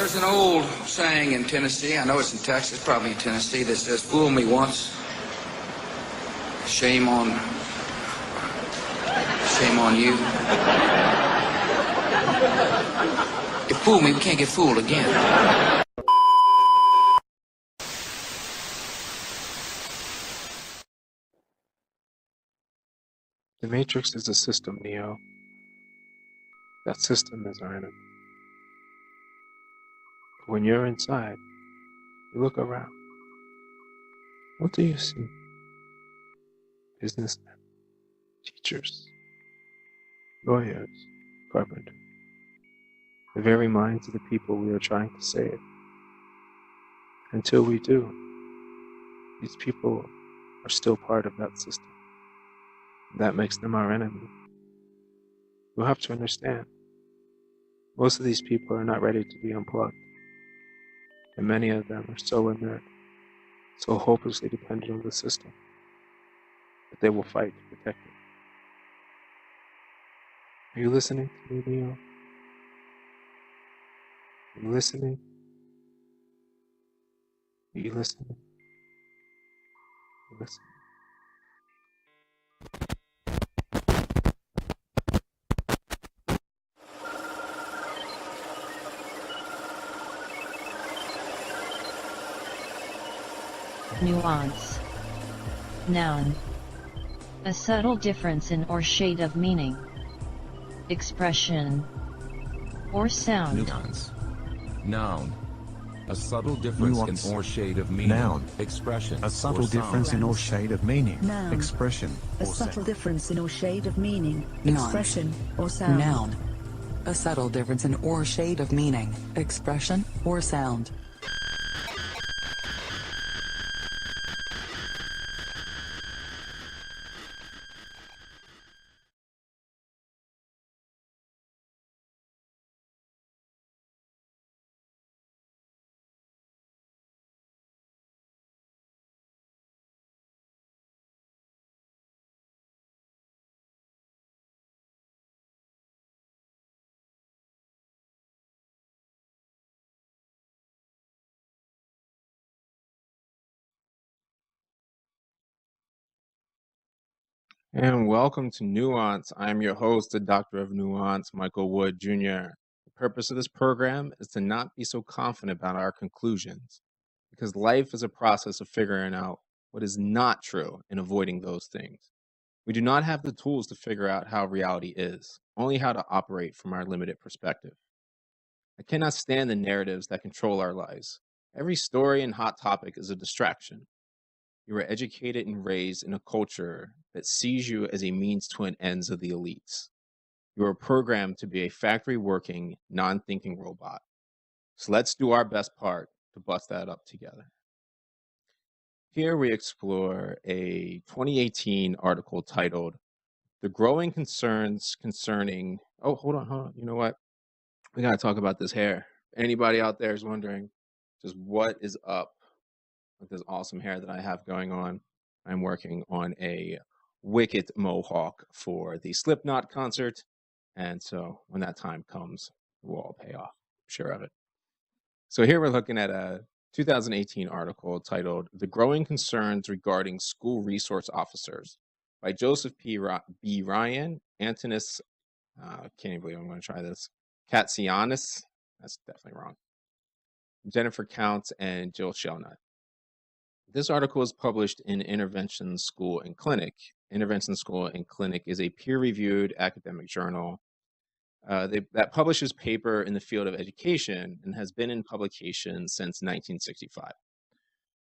There's an old saying in Tennessee, I know it's in Texas, probably in Tennessee, that says, fool me once, shame on you. You fool me, we can't get fooled again. The Matrix is a system, Neo. That system is our enemy. But when you're inside, you look around. What do you see? Businessmen, teachers, lawyers, carpenters. The very minds of the people we are trying to save. Until we do, these people are still part of that system. That makes them our enemy. You have to understand, most of these people are not ready to be unplugged. And many of them are so inert, so hopelessly dependent on the system, that they will fight to protect it. Are you listening to me, Leo? Are you listening? Are you listening? Are you listening? Nuance. Noun. A subtle difference in or shade of meaning. Expression. Or sound. Nuance. Noun. A subtle difference Nuance. in or shade of meaning. Noun. Expression. A subtle difference in or shade of meaning. Noun. Expression. A or subtle sound. difference in or shade of meaning. Nuance. Expression or sound. Noun. A subtle difference in or shade of meaning, expression, or sound. And welcome to Nuance. I'm your host, the Doctor of Nuance, Michael Wood Jr. The purpose of this program is to not be so confident about our conclusions, because life is a process of figuring out what is not true and avoiding those things. We do not have the tools to figure out how reality is, only how to operate from our limited perspective. I cannot stand the narratives that control our lives. Every story and hot topic is a distraction. You are educated and raised in a culture that sees you as a means to an ends of the elites. You are programmed to be a factory working, non-thinking robot. So let's do our best part to bust that up together. Here we explore a 2018 article titled, "The Growing Concerns Concerning..." Oh, hold on. You know what? We gotta talk about this hair. Anybody out there is wondering just what is up with this awesome hair that I have going on. I'm working on a wicked mohawk for the Slipknot concert. And so when that time comes, we'll all pay off. I'm sure of it. So here we're looking at a 2018 article titled "The Growing Concerns Regarding School Resource Officers" by Joseph B. Ryan, Antonis, can't even believe I'm going to try this, Katsianis, that's definitely wrong, Jennifer Counts, and Jill Shelnut. This article is published in Intervention School and Clinic. Intervention School and Clinic is a peer-reviewed academic journal that publishes paper in the field of education and has been in publication since 1965.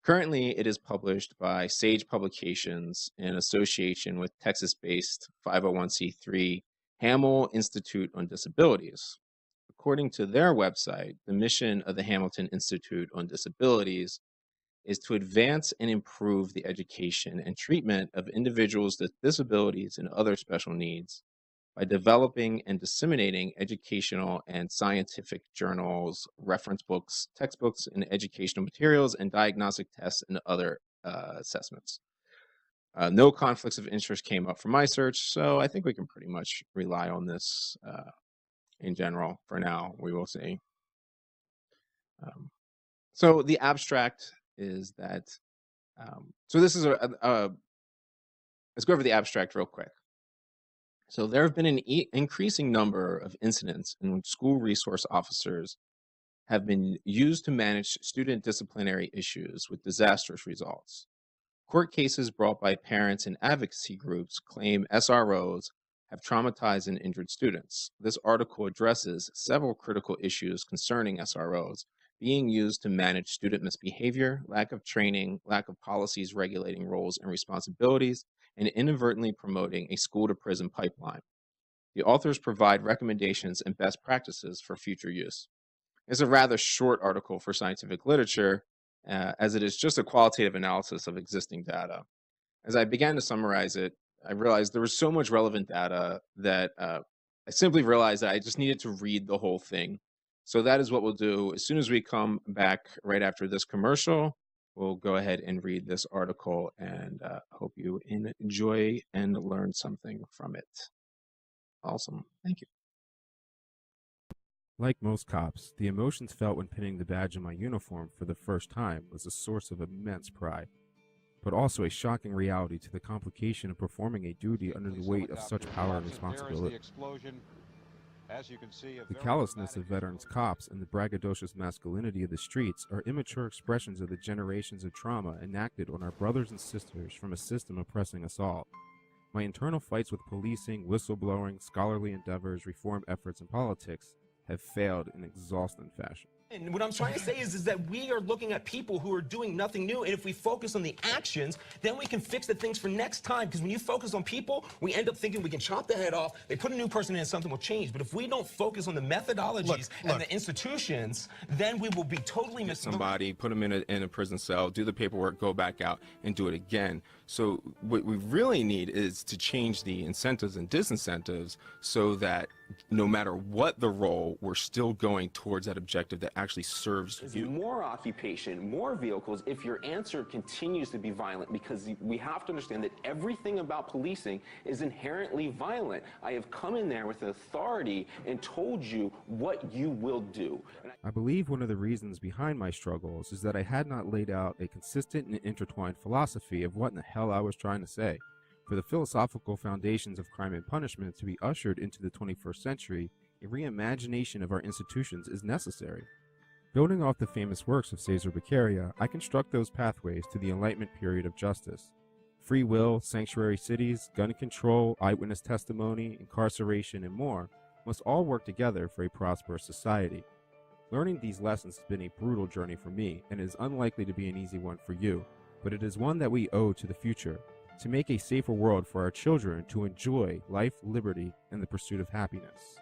Currently, it is published by Sage Publications in association with Texas-based 501c3 Hamill Institute on Disabilities. According to their website, the mission of the Hamilton Institute on Disabilities is to advance and improve the education and treatment of individuals with disabilities and other special needs by developing and disseminating educational and scientific journals, reference books, textbooks, and educational materials, and diagnostic tests and other assessments. No conflicts of interest came up from my search, so I think we can pretty much rely on this in general for now. We will see. So the abstract is that, so this is let's go over the abstract real quick. So there have been an increasing number of incidents in which school resource officers have been used to manage student disciplinary issues with disastrous results. Court cases brought by parents and advocacy groups claim SROs have traumatized and injured students. This article addresses several critical issues concerning SROs being used to manage student misbehavior, lack of training, lack of policies regulating roles and responsibilities, and inadvertently promoting a school to prison pipeline. The authors provide recommendations and best practices for future use. It's a rather short article for scientific literature, as it is just a qualitative analysis of existing data. As I began to summarize it, I realized there was so much relevant data that I simply realized that I just needed to read the whole thing. So that is what we'll do. As soon as we come back right after this commercial, we'll go ahead and read this article, and hope you enjoy and learn something from it. Awesome. Thank you. Like most cops, the emotions felt when pinning the badge on my uniform for the first time was a source of immense pride, but also a shocking reality to the complication of performing a duty under the weight of such power and responsibility. The callousness of veterans cops and the braggadocious masculinity of the streets are immature expressions of the generations of trauma enacted on our brothers and sisters from a system oppressing us all. My internal fights with policing, whistleblowing, scholarly endeavors, reform efforts, and politics have failed in exhausting fashion. And what I'm trying to say is that we are looking at people who are doing nothing new, and if we focus on the actions, then we can fix the things for next time. Because when you focus on people, we end up thinking we can chop the head off, they put a new person in and something will change. But if we don't focus on the methodologies and the institutions, then we will be totally missing somebody, put them in a prison cell, do the paperwork, go back out, and do it again. So what we really need is to change the incentives and disincentives so that no matter what the role, we're still going towards that objective that actually serves you. More occupation, more vehicles if your answer continues to be violent, because we have to understand that everything about policing is inherently violent. I have come in there with authority and told you what you will do. I believe one of the reasons behind my struggles is that I had not laid out a consistent and intertwined philosophy of what in the hell I was trying to say. For the philosophical foundations of crime and punishment to be ushered into the 21st century, a reimagination of our institutions is necessary. Building off the famous works of Cesar Beccaria, I construct those pathways to the Enlightenment period of justice. Free will, sanctuary cities, gun control, eyewitness testimony, incarceration, and more must all work together for a prosperous society. Learning these lessons has been a brutal journey for me, and it is unlikely to be an easy one for you, but it is one that we owe to the future, to make a safer world for our children to enjoy life, liberty, and the pursuit of happiness.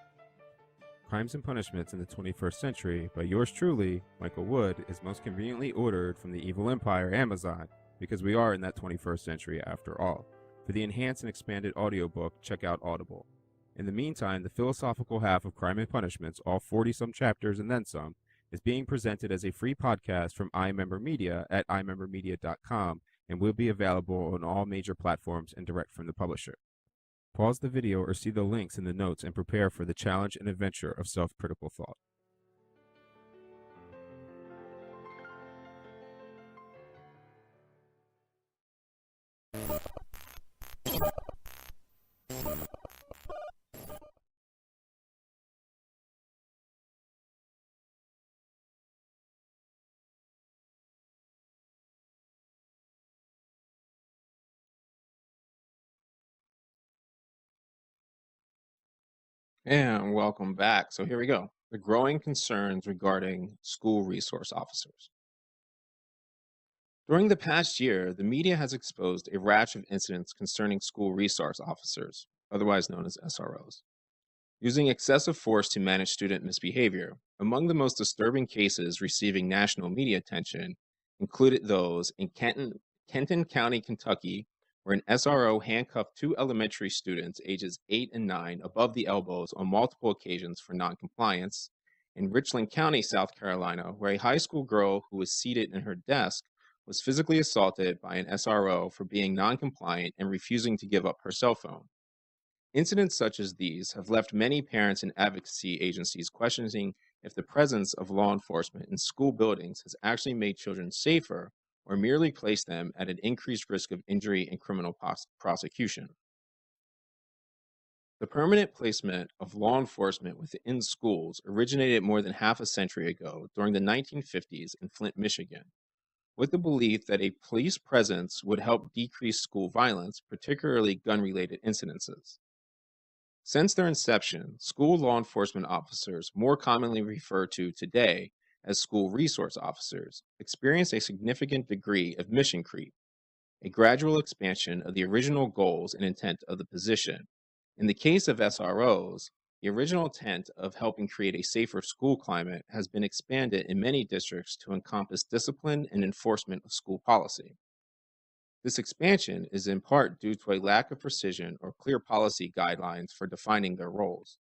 Crimes and Punishments in the 21st Century by yours truly, Michael Wood, is most conveniently ordered from the evil empire Amazon, because we are in that 21st century after all. For the enhanced and expanded audiobook, check out Audible. In the meantime, the philosophical half of Crime and Punishments, all 40-some chapters and then some, is being presented as a free podcast from iMember Media at imembermedia.com and will be available on all major platforms and direct from the publisher. Pause the video or see the links in the notes and prepare for the challenge and adventure of self-critical thought. And welcome back. So here we go. The growing concerns regarding school resource officers. During the past year, the media has exposed a rash of incidents concerning school resource officers, otherwise known as SROs, using excessive force to manage student misbehavior. Among the most disturbing cases receiving national media attention included those in Kenton County, Kentucky, where an SRO handcuffed two elementary students ages 8 and 9 above the elbows on multiple occasions for noncompliance, in Richland County, South Carolina, where a high school girl who was seated in her desk was physically assaulted by an SRO for being noncompliant and refusing to give up her cell phone. Incidents such as these have left many parents and advocacy agencies questioning if the presence of law enforcement in school buildings has actually made children safer or merely placed them at an increased risk of injury and criminal prosecution. The permanent placement of law enforcement within schools originated more than half a century ago during the 1950s in Flint, Michigan, with the belief that a police presence would help decrease school violence, particularly gun-related incidences. Since their inception, school law enforcement officers, more commonly referred to today as school resource officers, experience a significant degree of mission creep, a gradual expansion of the original goals and intent of the position. In the case of SROs, the original intent of helping create a safer school climate has been expanded in many districts to encompass discipline and enforcement of school policy. This expansion is in part due to a lack of precision or clear policy guidelines for defining their roles.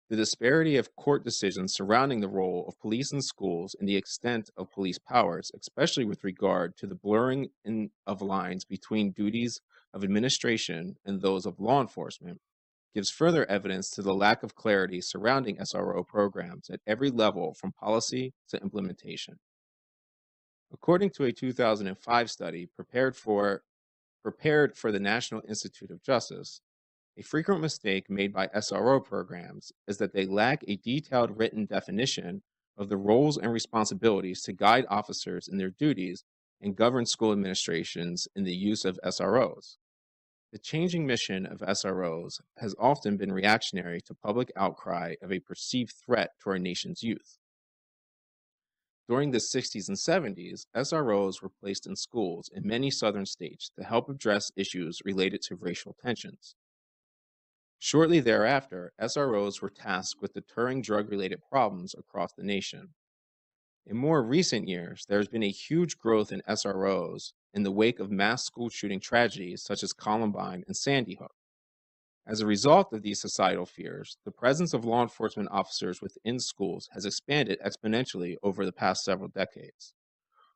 The disparity of court decisions surrounding the role of police in schools and the extent of police powers, especially with regard to the blurring of lines between duties of administration and those of law enforcement, gives further evidence to the lack of clarity surrounding SRO programs at every level from policy to implementation. According to a 2005 study prepared for the National Institute of Justice, a frequent mistake made by SRO programs is that they lack a detailed written definition of the roles and responsibilities to guide officers in their duties and govern school administrations in the use of SROs. The changing mission of SROs has often been reactionary to public outcry of a perceived threat to our nation's youth. During the 60s and 70s, SROs were placed in schools in many southern states to help address issues related to racial tensions. Shortly thereafter, SROs were tasked with deterring drug-related problems across the nation. In more recent years, there has been a huge growth in SROs in the wake of mass school shooting tragedies such as Columbine and Sandy Hook. As a result of these societal fears, the presence of law enforcement officers within schools has expanded exponentially over the past several decades.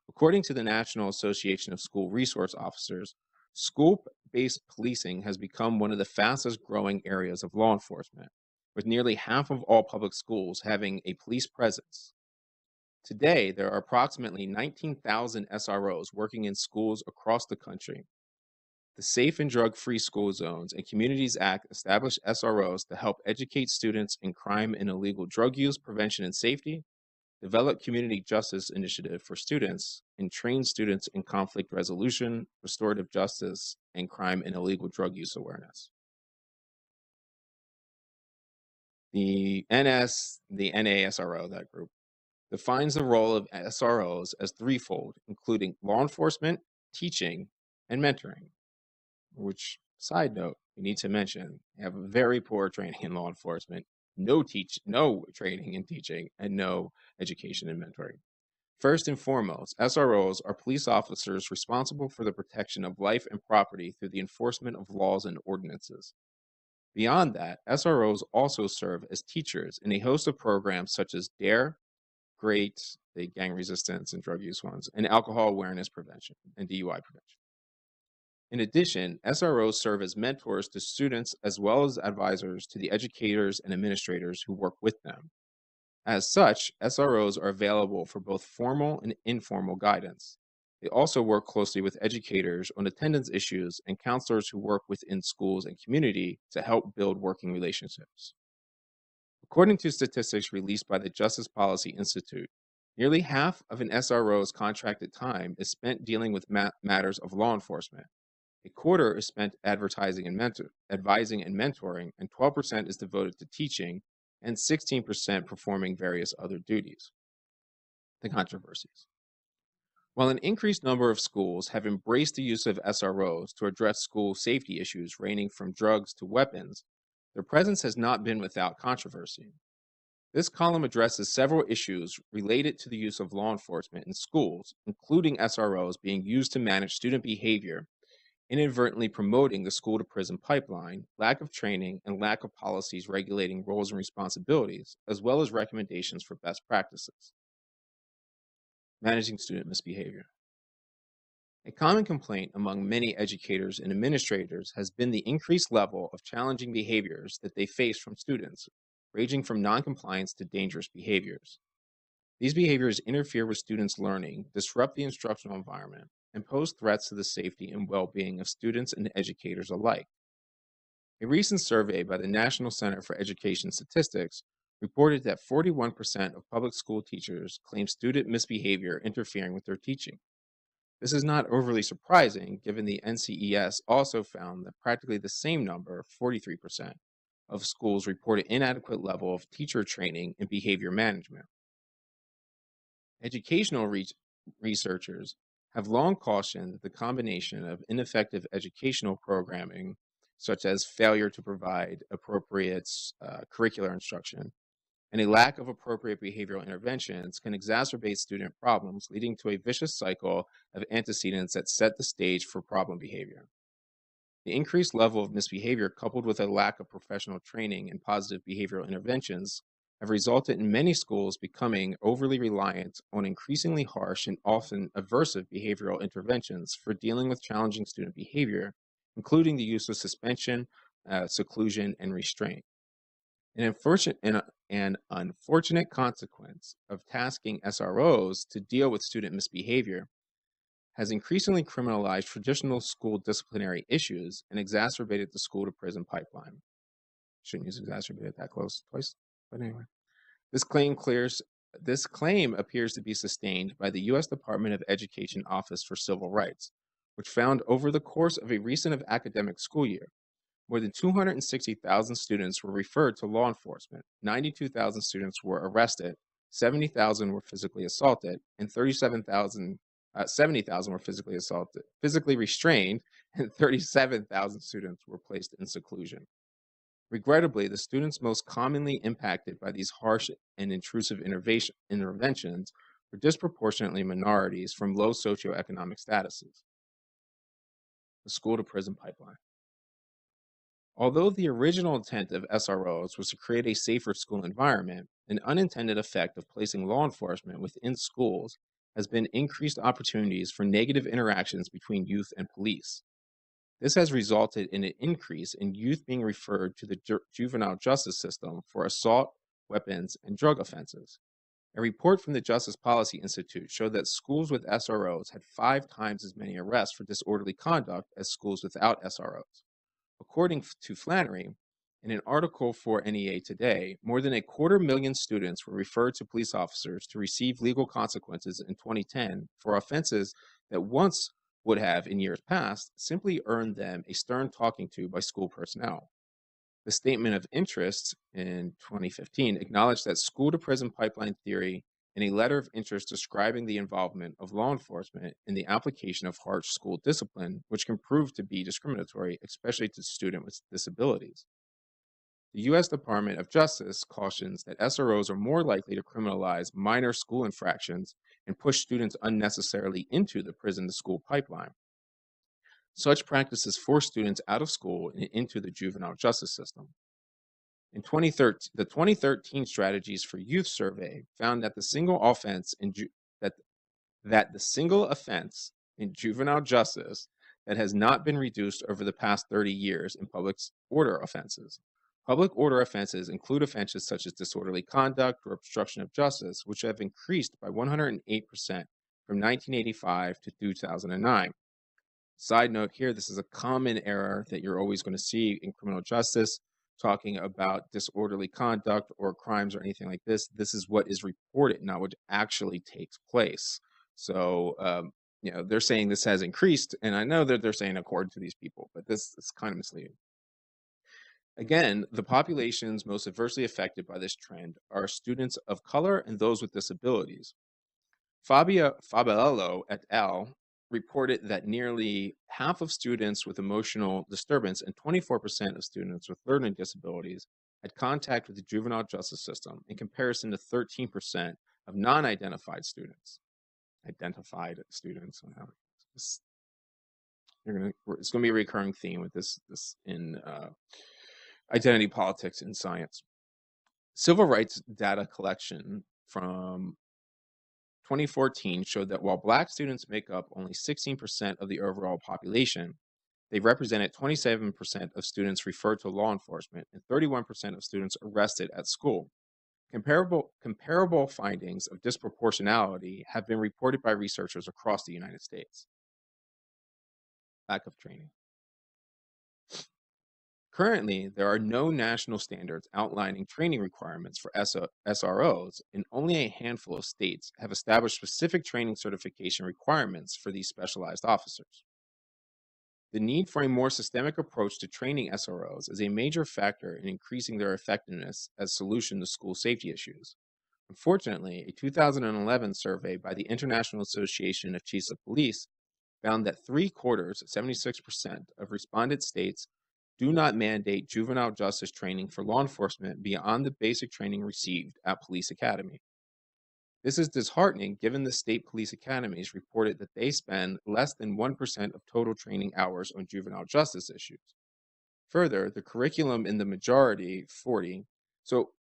According to the National Association of School Resource Officers, school-based policing has become one of the fastest growing areas of law enforcement, with nearly half of all public schools having a police presence. Today, there are approximately 19,000 SROs working in schools across the country. The Safe and Drug-Free School Zones and Communities Act established SROs to help educate students in crime and illegal drug use, prevention, and safety, develop community justice initiative for students, and train students in conflict resolution, restorative justice, and crime and illegal drug use awareness. The NASRO, that group, defines the role of SROs as threefold, including law enforcement, teaching, and mentoring. Which, side note, we need to mention, they have very poor training in law enforcement, no training in teaching, and no education in mentoring. First and foremost, SROs are police officers responsible for the protection of life and property through the enforcement of laws and ordinances. Beyond that, SROs also serve as teachers in a host of programs such as DARE, GREAT, the gang resistance and drug use ones, and alcohol awareness prevention and DUI prevention. In addition, SROs serve as mentors to students as well as advisors to the educators and administrators who work with them. As such, SROs are available for both formal and informal guidance. They also work closely with educators on attendance issues and counselors who work within schools and community to help build working relationships. According to statistics released by the Justice Policy Institute, nearly half of an SRO's contracted time is spent dealing with matters of law enforcement. A quarter is spent advising and mentoring, and 12% is devoted to teaching, and 16% performing various other duties. The controversies. While an increased number of schools have embraced the use of SROs to address school safety issues ranging from drugs to weapons, their presence has not been without controversy. This column addresses several issues related to the use of law enforcement in schools, including SROs being used to manage student behavior, inadvertently promoting the school-to-prison pipeline, lack of training, and lack of policies regulating roles and responsibilities, as well as recommendations for best practices. Managing student misbehavior. A common complaint among many educators and administrators has been the increased level of challenging behaviors that they face from students, ranging from noncompliance to dangerous behaviors. These behaviors interfere with students' learning, disrupt the instructional environment, and pose threats to the safety and well-being of students and educators alike. A recent survey by the National Center for Education Statistics reported that 41% of public school teachers claim student misbehavior interfering with their teaching. This is not overly surprising, given the NCES also found that practically the same number, 43%, of schools reported inadequate level of teacher training in behavior management. Educational researchers have long cautioned that the combination of ineffective educational programming, such as failure to provide appropriate curricular instruction, and a lack of appropriate behavioral interventions can exacerbate student problems, leading to a vicious cycle of antecedents that set the stage for problem behavior. The increased level of misbehavior, coupled with a lack of professional training and positive behavioral interventions, have resulted in many schools becoming overly reliant on increasingly harsh and often aversive behavioral interventions for dealing with challenging student behavior, including the use of suspension, seclusion, and restraint. An unfortunate consequence of tasking SROs to deal with student misbehavior has increasingly criminalized traditional school disciplinary issues and exacerbated the school to prison pipeline. Shouldn't use exacerbated that close twice, but anyway. This claim appears to be sustained by the U.S. Department of Education Office for Civil Rights, which found over the course of a recent academic school year, more than 260,000 students were referred to law enforcement, 92,000 students were arrested, 70,000 were physically assaulted, and 70,000 were physically restrained, and 37,000 students were placed in seclusion. Regrettably, the students most commonly impacted by these harsh and intrusive interventions were disproportionately minorities from low socioeconomic statuses. The school to prison pipeline. Although the original intent of SROs was to create a safer school environment, an unintended effect of placing law enforcement within schools has been increased opportunities for negative interactions between youth and police. This has resulted in an increase in youth being referred to the juvenile justice system for assault, weapons, and drug offenses. A report from the Justice Policy Institute showed that schools with SROs had 5 times as many arrests for disorderly conduct as schools without SROs. According to Flannery, in an article for NEA Today, more than 250,000 students were referred to police officers to receive legal consequences in 2010 for offenses that once would have, in years past, simply earned them a stern talking to by school personnel. The statement of interest in 2015 acknowledged that school to prison pipeline theory in a letter of interest describing the involvement of law enforcement in the application of harsh school discipline, which can prove to be discriminatory, especially to students with disabilities. The U.S. Department of Justice cautions that SROs are more likely to criminalize minor school infractions and push students unnecessarily into the prison to school pipeline. Such practices force students out of school and into the juvenile justice system. In 2013, the 2013 Strategies for Youth survey found that the single offense in juvenile justice that has not been reduced over the past 30 years in public order offenses. Public order offenses include offenses such as disorderly conduct or obstruction of justice, which have increased by 108% from 1985 to 2009. Side note here, this is a common error that you're always going to see in criminal justice, talking about disorderly conduct or crimes or anything like this. This is what is reported, not what actually takes place. So, they're saying this has increased, and I know that they're saying according to these people, but this is kind of misleading. Again, the populations most adversely affected by this trend are students of color and those with disabilities. Fabiello et al. Reported that nearly half of students with emotional disturbance and 24% of students with learning disabilities had contact with the juvenile justice system in comparison to 13% of non-identified students. Identified students. It's going to be a recurring theme with this in identity politics in science. Civil rights data collection from 2014 showed that while Black students make up only 16% of the overall population, they represented 27% of students referred to law enforcement and 31% of students arrested at school. Comparable findings of disproportionality have been reported by researchers across the United States. Lack of training. Currently, there are no national standards outlining training requirements for SROs, and only a handful of states have established specific training certification requirements for these specialized officers. The need for a more systemic approach to training SROs is a major factor in increasing their effectiveness as a solution to school safety issues. Unfortunately, a 2011 survey by the International Association of Chiefs of Police found that 3/4, 76% of respondent states do not mandate juvenile justice training for law enforcement beyond the basic training received at police academy. This is disheartening given the state police academies reported that they spend less than 1% of total training hours on juvenile justice issues. Further, the curriculum in the majority, 40, so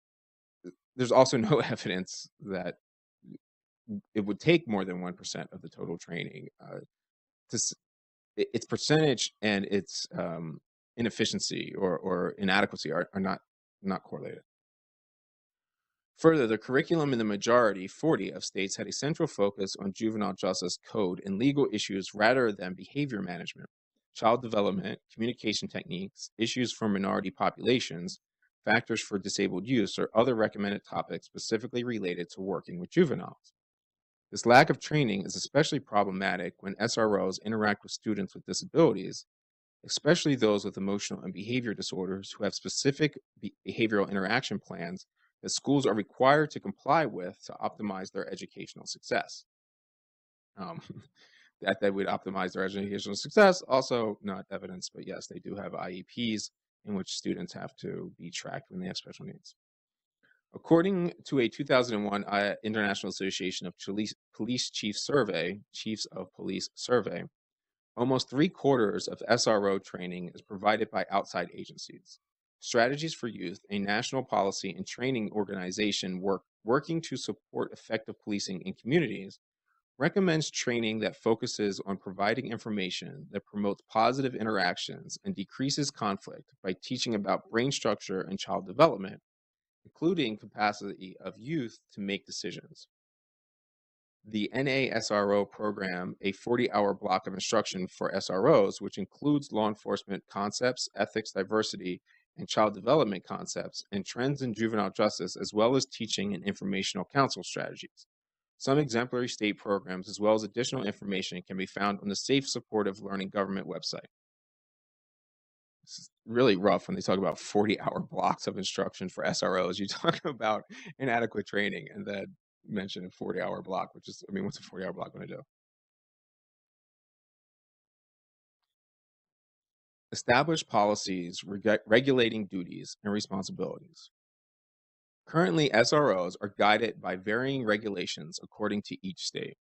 there's also no evidence that it would take more than 1% of the total training. Its percentage and its inefficiency or inadequacy are not correlated. Further, the curriculum in the majority, 40, of states had a central focus on juvenile justice code and legal issues rather than behavior management, child development, communication techniques, issues for minority populations, factors for disabled use, or other recommended topics specifically related to working with juveniles. This lack of training is especially problematic when SROs interact with students with disabilities, especially those with emotional and behavior disorders who have specific behavioral interaction plans that schools are required to comply with to optimize their educational success. That they would optimize their educational success, also not evidence, but yes, they do have IEPs in which students have to be tracked when they have special needs. According to a 2001 International Association of Police Chiefs of Police survey, almost 3/4 of SRO training is provided by outside agencies. Strategies for Youth, a national policy and training organization working to support effective policing in communities, recommends training that focuses on providing information that promotes positive interactions and decreases conflict by teaching about brain structure and child development, including capacity of youth to make decisions. The NASRO program, a 40-hour block of instruction for SROs, which includes law enforcement concepts, ethics, diversity, and child development concepts, and trends in juvenile justice, as well as teaching and informational counsel strategies. Some exemplary state programs, as well as additional information, can be found on the Safe Supportive Learning Government website. This is really rough when they talk about 40-hour blocks of instruction for SROs. You talk about inadequate training and then mention a 40-hour block, which is, what's a 40-hour block going to do? Establish policies regulating duties and responsibilities. Currently, SROs are guided by varying regulations according to each state.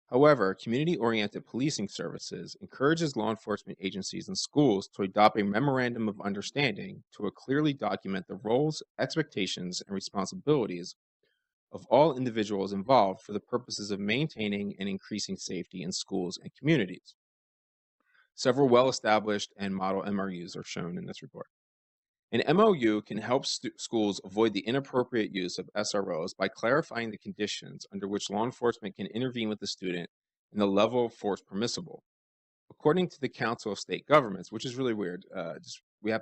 However, community-oriented policing services encourages law enforcement agencies and schools to adopt a memorandum of understanding to clearly document the roles, expectations, and responsibilities of all individuals involved for the purposes of maintaining and increasing safety in schools and communities. Several well-established and model MRUs are shown in this report. An MOU can help schools avoid the inappropriate use of SROs by clarifying the conditions under which law enforcement can intervene with the student and the level of force permissible. According to the Council of State Governments, which is really weird, we have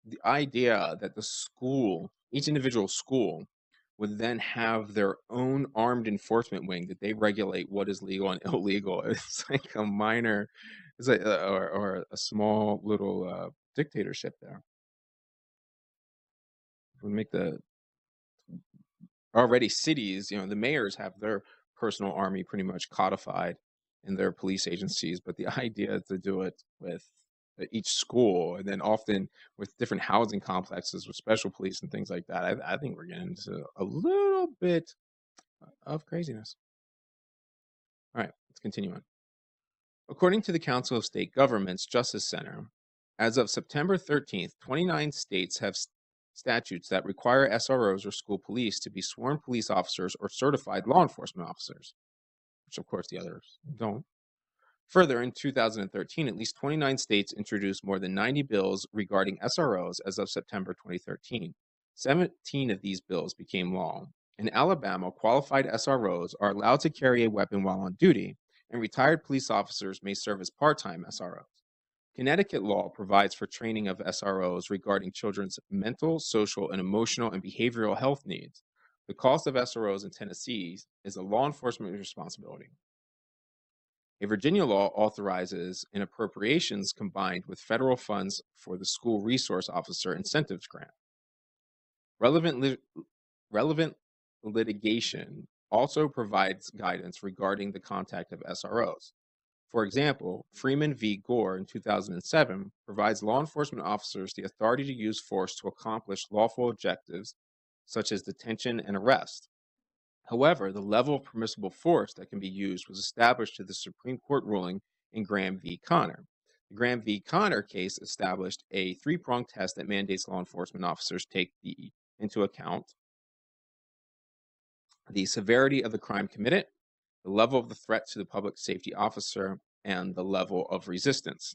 the idea that the school, each individual school, would then have their own armed enforcement wing that they regulate what is legal and illegal. It's like a minor, it's like, or a small little dictatorship there. Would make the already cities, the mayors have their personal army pretty much codified in their police agencies, but the idea to do it with each school and then often with different housing complexes with special police and things like that, I think we're getting into a little bit of craziness. All right, let's continue on. According to the Council of State Governments Justice Center, as of September 13th, 29 states have statutes that require SROs or school police to be sworn police officers or certified law enforcement officers, which of course the others don't. Further, in 2013, at least 29 states introduced more than 90 bills regarding SROs as of September 2013. 17 of these bills became law. In Alabama, qualified SROs are allowed to carry a weapon while on duty, and retired police officers may serve as part-time SROs. Connecticut law provides for training of SROs regarding children's mental, social, and emotional and behavioral health needs. The cost of SROs in Tennessee is a law enforcement responsibility. A Virginia law authorizes an appropriations combined with federal funds for the school resource officer incentives grant. Relevant litigation also provides guidance regarding the contact of SROs. For example, Freeman v. Gore in 2007 provides law enforcement officers the authority to use force to accomplish lawful objectives such as detention and arrest. However, the level of permissible force that can be used was established through the Supreme Court ruling in Graham v. Connor. The Graham v. Connor case established a three-pronged test that mandates law enforcement officers take into account the severity of the crime committed, the level of the threat to the public safety officer, and the level of resistance.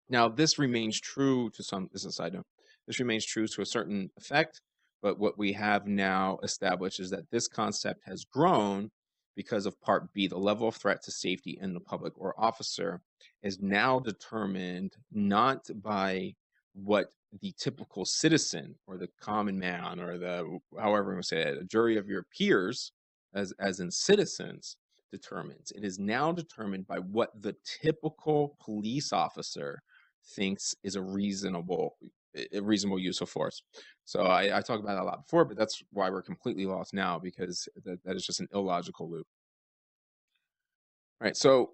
Now, this remains true to some, this is a side note, this remains true to a certain effect, but what we have now established is that this concept has grown because of Part B, the level of threat to safety in the public or officer is now determined not by what the typical citizen or the common man or the, however we say it, a jury of your peers, as in citizens, determines. It is now determined by what the typical police officer thinks is a reasonable use of force. So I talked about that a lot before, but that's why we're completely lost now, because that is just an illogical loop. All right, so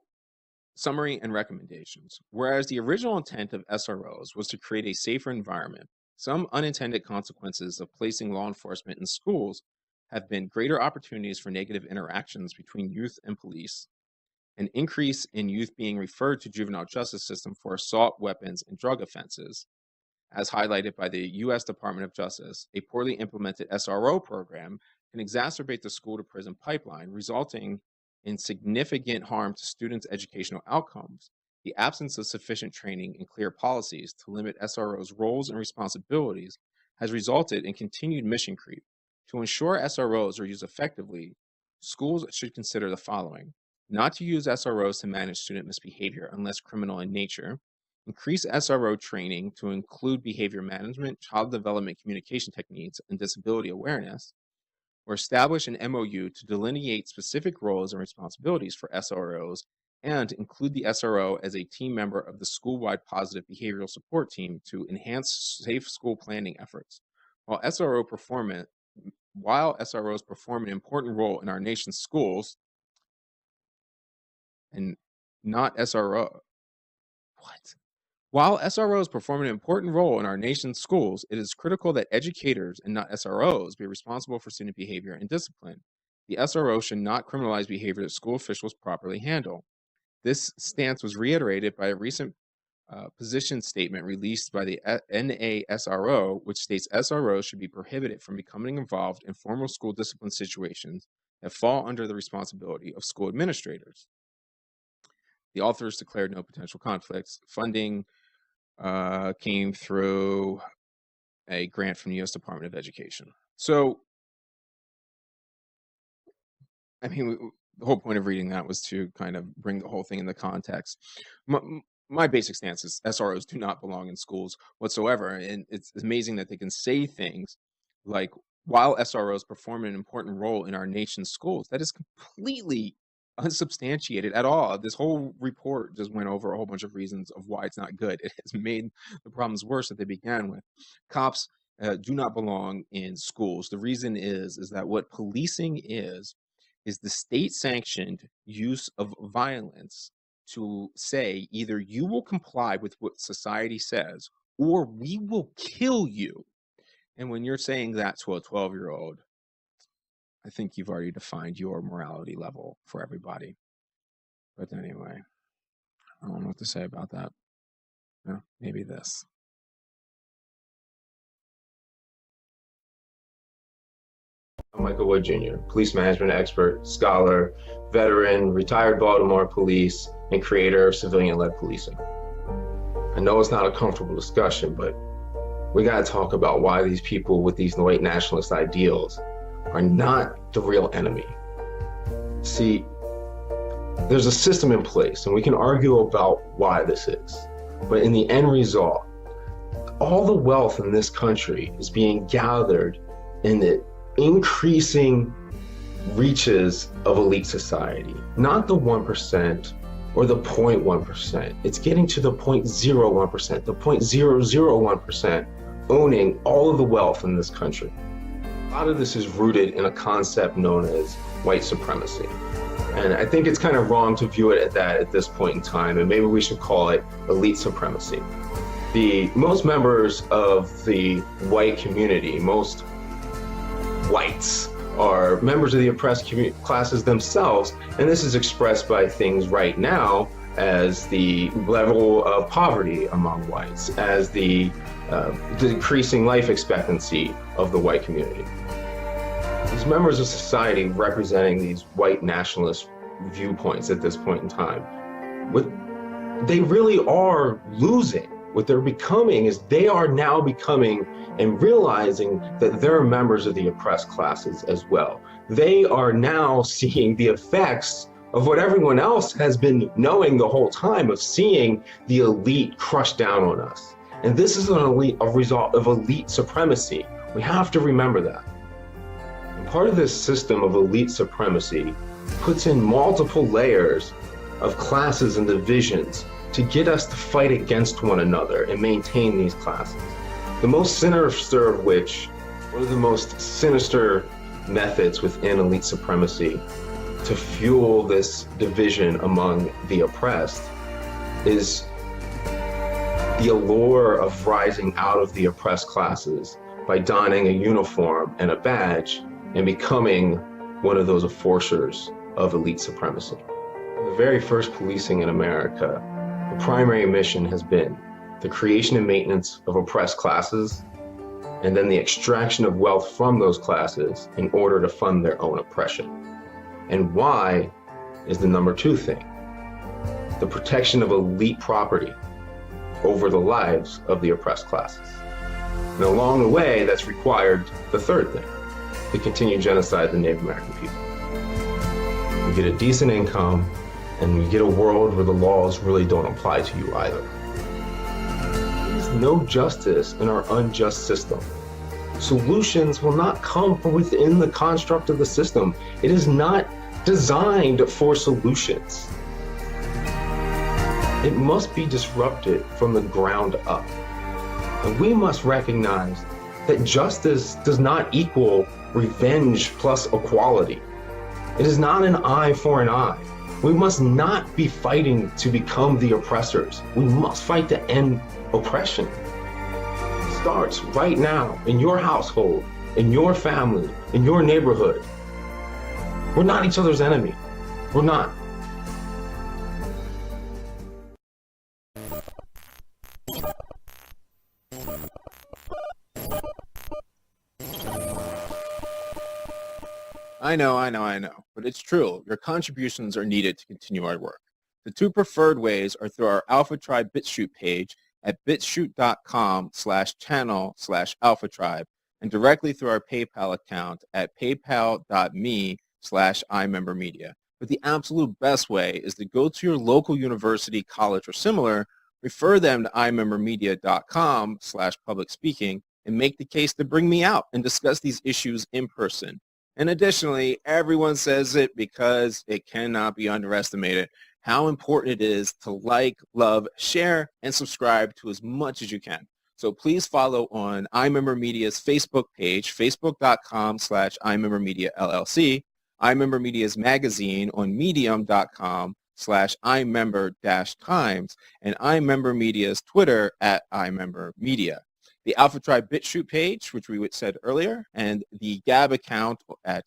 summary and recommendations. Whereas the original intent of SROs was to create a safer environment, some unintended consequences of placing law enforcement in schools have been greater opportunities for negative interactions between youth and police, an increase in youth being referred to juvenile justice system for assault, weapons, and drug offenses, as highlighted by the U.S. Department of Justice. A poorly implemented SRO program can exacerbate the school-to-prison pipeline, resulting in significant harm to students' educational outcomes. The absence of sufficient training and clear policies to limit SROs' roles and responsibilities has resulted in continued mission creep. To ensure SROs are used effectively, schools should consider the following: not to use SROs to manage student misbehavior unless criminal in nature, increase SRO training to include behavior management, child development communication techniques, and disability awareness, or establish an MOU to delineate specific roles and responsibilities for SROs and include the SRO as a team member of the school-wide positive behavioral support team to enhance safe school planning efforts. While SROs perform an important role in our nation's schools, and not SRO, While SROs perform an important role in our nation's schools, it is critical that educators and not SROs be responsible for student behavior and discipline. The SRO should not criminalize behavior that school officials properly handle. This stance was reiterated by a recent position statement released by the NASRO, which states SROs should be prohibited from becoming involved in formal school discipline situations that fall under the responsibility of school administrators. The authors declared no potential conflicts. Funding came through a grant from the U.S. Department of Education. So, I mean, the whole point of reading that was to kind of bring the whole thing into context. My basic stance is SROs do not belong in schools whatsoever. And it's amazing that they can say things like, while SROs perform an important role in our nation's schools, that is completely unsubstantiated at all. This whole report just went over a whole bunch of reasons of why it's not good. It has made the problems worse that they began with. Cops do not belong in schools. The reason is that what policing is the state-sanctioned use of violence to say either you will comply with what society says or we will kill you. And when you're saying that to a 12-year-old, I think you've already defined your morality level for everybody. But anyway, I don't know what to say about that. Maybe this. I'm Michael Wood Jr., police management expert, scholar, veteran, retired Baltimore police, and creator of civilian-led policing. I know it's not a comfortable discussion, but we gotta talk about why these people with these white nationalist ideals are not the real enemy. See, there's a system in place, and we can argue about why this is. But in the end result, all the wealth in this country is being gathered in the increasing reaches of elite society, not the 1% or the 0.1%. It's getting to the 0.01%, the 0.001% owning all of the wealth in this country. A lot of this is rooted in a concept known as white supremacy. And I think it's kind of wrong to view it at this point in time, and maybe we should call it elite supremacy. Most members of the white community, most whites, are members of the oppressed classes themselves, and this is expressed by things right now as the level of poverty among whites, as the decreasing life expectancy of the white community. These members of society representing these white nationalist viewpoints at this point in time, they really are losing. What they're becoming is they are now becoming and realizing that they're members of the oppressed classes as well. They are now seeing the effects of what everyone else has been knowing the whole time, of seeing the elite crush down on us. And this is a result of elite supremacy. We have to remember that. And part of this system of elite supremacy puts in multiple layers of classes and divisions to get us to fight against one another and maintain these classes. The most sinister of which, one of the most sinister methods within elite supremacy to fuel this division among the oppressed is the allure of rising out of the oppressed classes by donning a uniform and a badge and becoming one of those enforcers of elite supremacy. The very first policing in America, the primary mission has been the creation and maintenance of oppressed classes, and then the extraction of wealth from those classes in order to fund their own oppression. And why is the number two thing: the protection of elite property over the lives of the oppressed classes. And along the way, that's required the third thing: to continue genocide of the Native American people. We get a decent income, and we get a world where the laws really don't apply to you either. There's no justice in our unjust system. Solutions will not come from within the construct of the system. It is not designed for solutions. It must be disrupted from the ground up. And we must recognize that justice does not equal revenge plus equality. It is not an eye for an eye. We must not be fighting to become the oppressors. We must fight to end oppression. It starts right now in your household, in your family, in your neighborhood. We're not each other's enemy. We're not. I know, but it's true. Your contributions are needed to continue our work. The two preferred ways are through our Alpha Tribe BitChute page at bitchute.com/channel/Alpha Tribe and directly through our PayPal account at paypal.me/iMemberMedia. But the absolute best way is to go to your local university, college, or similar, refer them to imembermedia.com/public speaking, and make the case to bring me out and discuss these issues in person. And additionally, everyone says it because it cannot be underestimated how important it is to like, love, share, and subscribe to as much as you can. So please follow on iMemberMedia's Facebook page, facebook.com/iMemberMediaLLC, iMemberMedia's magazine on medium.com/iMember-Times, and iMemberMedia's Twitter at iMemberMedia. The Alpha Tribe BitChute page, which we said earlier, and the Gab account at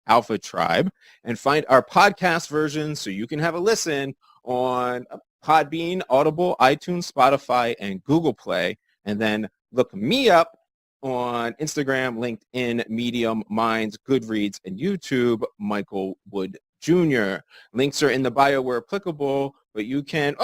Alpha Tribe, and find our podcast version so you can have a listen on Podbean, Audible, iTunes, Spotify, and Google Play. And then look me up on Instagram, LinkedIn, Medium, Minds, Goodreads, and YouTube, Michael Wood Jr. Links are in the bio where applicable, but you can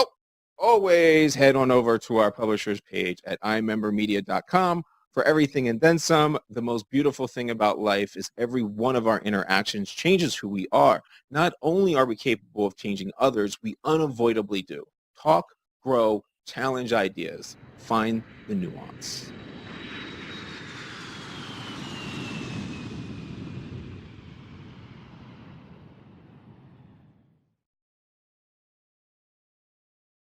always head on over to our publisher's page at imembermedia.com for everything and then some. The most beautiful thing about life is every one of our interactions changes who we are. Not only are we capable of changing others, we unavoidably do. Talk, grow, challenge ideas. Find the nuance.